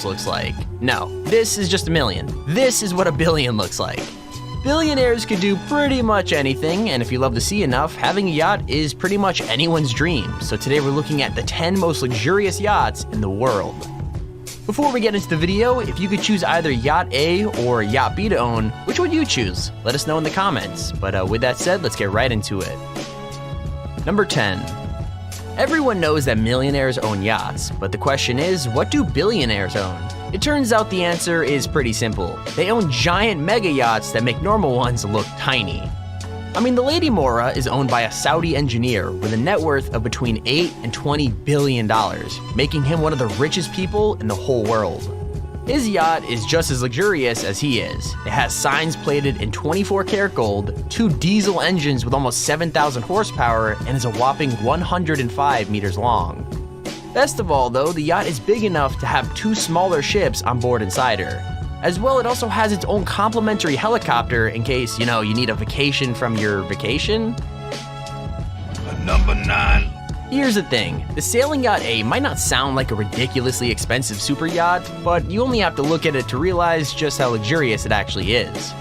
looks like. No, this is just a million. This is what a billion looks like. Billionaires could do pretty much anything, and if you love the sea enough, having a yacht is pretty much anyone's dream. So today we're looking at the 10 most luxurious yachts in the world. Before we get into the video, if you could choose either Yacht A or Yacht B to own, which would you choose? Let us know in the comments. But with that said, let's get right into it. Number 10. Everyone knows that millionaires own yachts, but the question is, what do billionaires own? It turns out the answer is pretty simple. They own giant mega yachts that make normal ones look tiny. I mean, the Lady Mora is owned by a Saudi engineer with a net worth of between $8 and $20 billion, making him one of the richest people in the whole world. His yacht is just as luxurious as he is. It has signs plated in 24-karat gold, 2 diesel engines with almost 7,000 horsepower, and is a whopping 105 meters long. Best of all though, the yacht is big enough to have 2 smaller ships on board inside her. As well, it also has its own complimentary helicopter in case, you need a vacation from your vacation. Number 9. Here's the thing, the sailing Yacht A might not sound like a ridiculously expensive super yacht, but you only have to look at it to realize just how luxurious it actually is.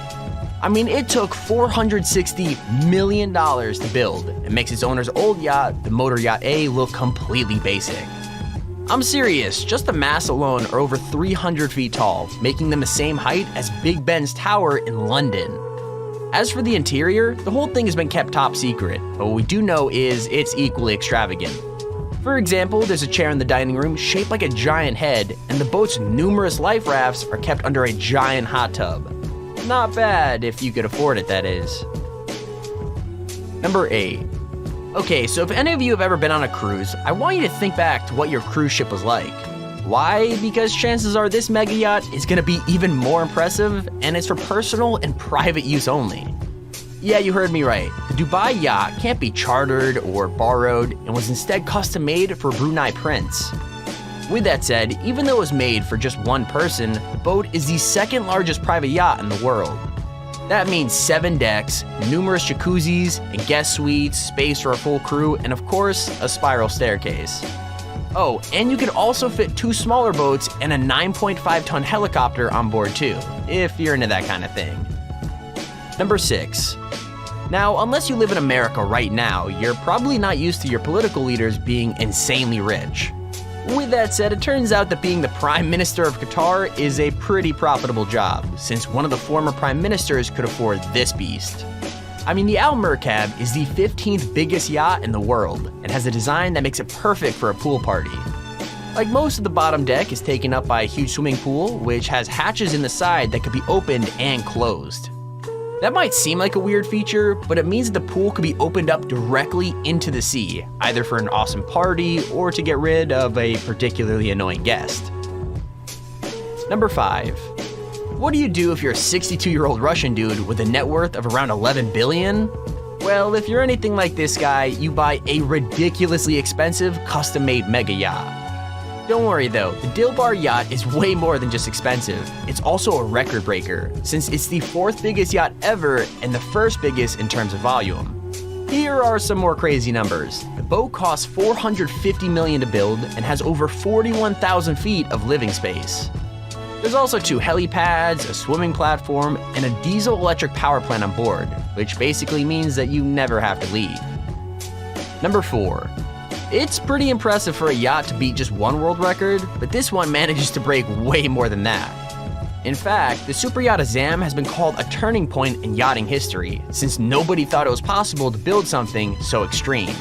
I mean, it took $460 million to build. It makes its owner's old yacht, the Motor Yacht A, look completely basic. I'm serious, just the masts alone are over 300 feet tall, making them the same height as Big Ben's Tower in London. As for the interior, the whole thing has been kept top secret, but what we do know is it's equally extravagant. For example, there's a chair in the dining room shaped like a giant head, and the boat's numerous life rafts are kept under a giant hot tub. Not bad if you could afford it, that is. Number 8. Okay, so if any of you have ever been on a cruise, I want you to think back to what your cruise ship was like. Why? Because chances are this mega yacht is going to be even more impressive, and it's for personal and private use only. Yeah, you heard me right. The Dhabi Yacht can't be chartered or borrowed, and was instead custom made for a Brunei prince. With that said, even though it was made for just one person, the boat is the second largest private yacht in the world. That means 7 decks, numerous jacuzzis and guest suites, space for a full crew, and of course, a spiral staircase. Oh, and you can also fit 2 smaller boats and a 9.5-ton helicopter on board too, if you're into that kind of thing. Number 6. Now, unless you live in America right now, you're probably not used to your political leaders being insanely rich. With that said, it turns out that being the Prime Minister of Qatar is a pretty profitable job, since one of the former Prime Ministers could afford this beast. I mean, the Al Merkab is the 15th biggest yacht in the world, and has a design that makes it perfect for a pool party. Like, most of the bottom deck is taken up by a huge swimming pool, which has hatches in the side that could be opened and closed. That might seem like a weird feature, but it means that the pool could be opened up directly into the sea, either for an awesome party or to get rid of a particularly annoying guest. Number 5. What do you do if you're a 62-year-old Russian dude with a net worth of around 11 billion? Well, if you're anything like this guy, you buy a ridiculously expensive custom-made mega yacht. Don't worry though, the Dillbar Yacht is way more than just expensive. It's also a record breaker, since it's the 4th biggest yacht ever and the 1st biggest in terms of volume. Here are some more crazy numbers. The boat costs $450 million to build and has over 41,000 feet of living space. There's also 2 helipads, a swimming platform, and a diesel-electric power plant on board, which basically means that you never have to leave. Number 4. It's pretty impressive for a yacht to beat just one world record, but this one manages to break way more than that. In fact, the super yacht Azam has been called a turning point in yachting history, since nobody thought it was possible to build something so extreme.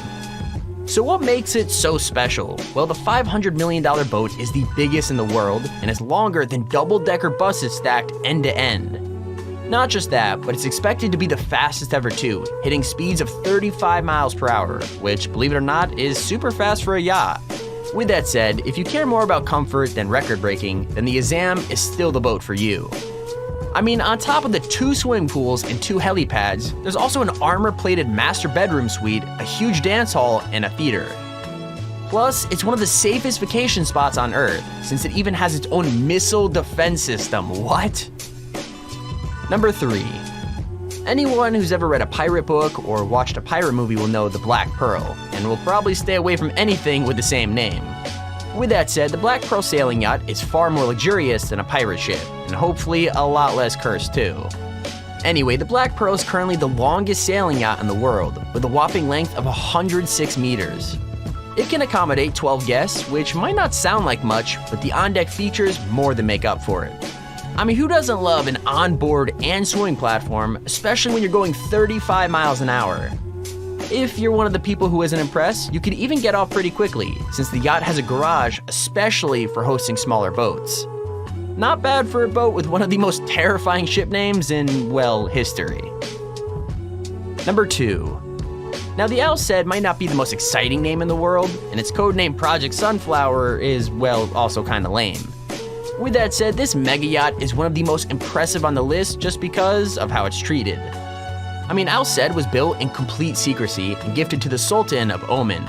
So what makes it so special? Well, the $500 million boat is the biggest in the world and is longer than double-decker buses stacked end to end. Not just that, but it's expected to be the fastest ever too, hitting speeds of 35 miles per hour, which, believe it or not, is super fast for a yacht. With that said, if you care more about comfort than record-breaking, then the Azam is still the boat for you. I mean, on top of the 2 swimming pools and 2 helipads, there's also an armor-plated master bedroom suite, a huge dance hall, and a theater. Plus, it's one of the safest vacation spots on Earth, since it even has its own missile defense system. What? Number 3. Anyone who's ever read a pirate book or watched a pirate movie will know the Black Pearl, and will probably stay away from anything with the same name. With that said, the Black Pearl sailing yacht is far more luxurious than a pirate ship, and hopefully a lot less cursed too. Anyway, the Black Pearl is currently the longest sailing yacht in the world, with a whopping length of 106 meters. It can accommodate 12 guests, which might not sound like much, but the on-deck features more than make up for it. I mean, who doesn't love an onboard and swimming platform, especially when you're going 35 miles an hour? If you're one of the people who isn't impressed, you could even get off pretty quickly, since the yacht has a garage especially for hosting smaller boats. Not bad for a boat with one of the most terrifying ship names in, well, history. Number 2. Now, the Al Said might not be the most exciting name in the world, and its codename Project Sunflower is, well, also kinda lame. With that said, this mega yacht is one of the most impressive on the list just because of how it's treated. I mean, Al Said was built in complete secrecy and gifted to the Sultan of Oman.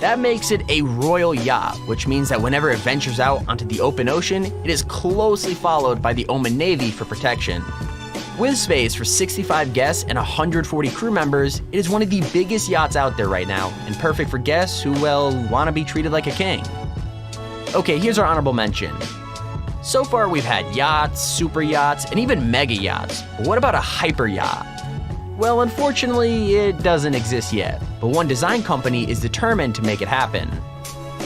That makes it a royal yacht, which means that whenever it ventures out onto the open ocean, it is closely followed by the Oman Navy for protection. With space for 65 guests and 140 crew members, it is one of the biggest yachts out there right now, and perfect for guests who, well, want to be treated like a king. Okay, here's our honorable mention. So far we've had yachts, super yachts, and even mega yachts, but what about a hyper yacht? Well, unfortunately, it doesn't exist yet, but one design company is determined to make it happen.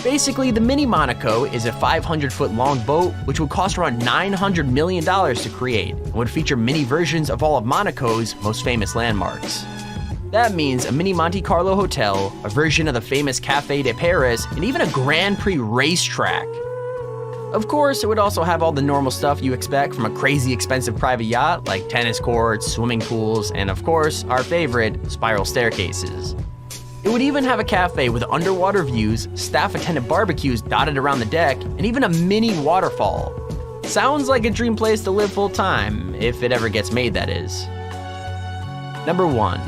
Basically, the Mini Monaco is a 500-foot long boat which would cost around $900 million to create and would feature mini versions of all of Monaco's most famous landmarks. That means a mini Monte Carlo hotel, a version of the famous Café de Paris, and even a Grand Prix racetrack. Of course, it would also have all the normal stuff you expect from a crazy expensive private yacht, like tennis courts, swimming pools, and of course, our favorite, spiral staircases. It would even have a cafe with underwater views, staff-attended barbecues dotted around the deck, and even a mini waterfall. Sounds like a dream place to live full-time, if it ever gets made, that is. Number 1.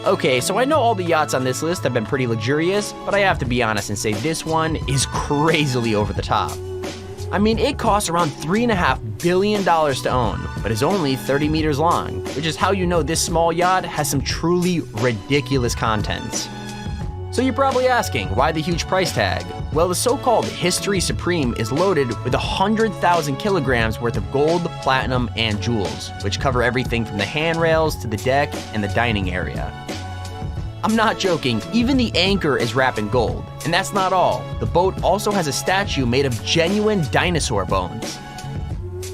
Okay, so I know all the yachts on this list have been pretty luxurious, but I have to be honest and say this one is crazily over the top. I mean, it costs around $3.5 billion to own, but is only 30 meters long, which is how you know this small yacht has some truly ridiculous contents. So you're probably asking, why the huge price tag? Well, the so-called History Supreme is loaded with 100,000 kilograms worth of gold, platinum, and jewels, which cover everything from the handrails to the deck and the dining area. I'm not joking, even the anchor is wrapped in gold. And that's not all. The boat also has a statue made of genuine dinosaur bones.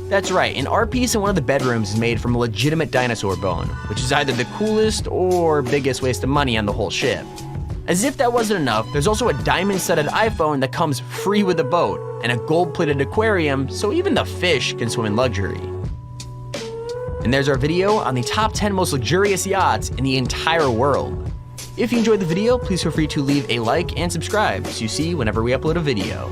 That's right, an art piece in one of the bedrooms is made from a legitimate dinosaur bone, which is either the coolest or biggest waste of money on the whole ship. As if that wasn't enough, there's also a diamond-studded iPhone that comes free with the boat, and a gold-plated aquarium so even the fish can swim in luxury. And there's our video on the top 10 most luxurious yachts in the entire world. If you enjoyed the video, please feel free to leave a like and subscribe so you see whenever we upload a video.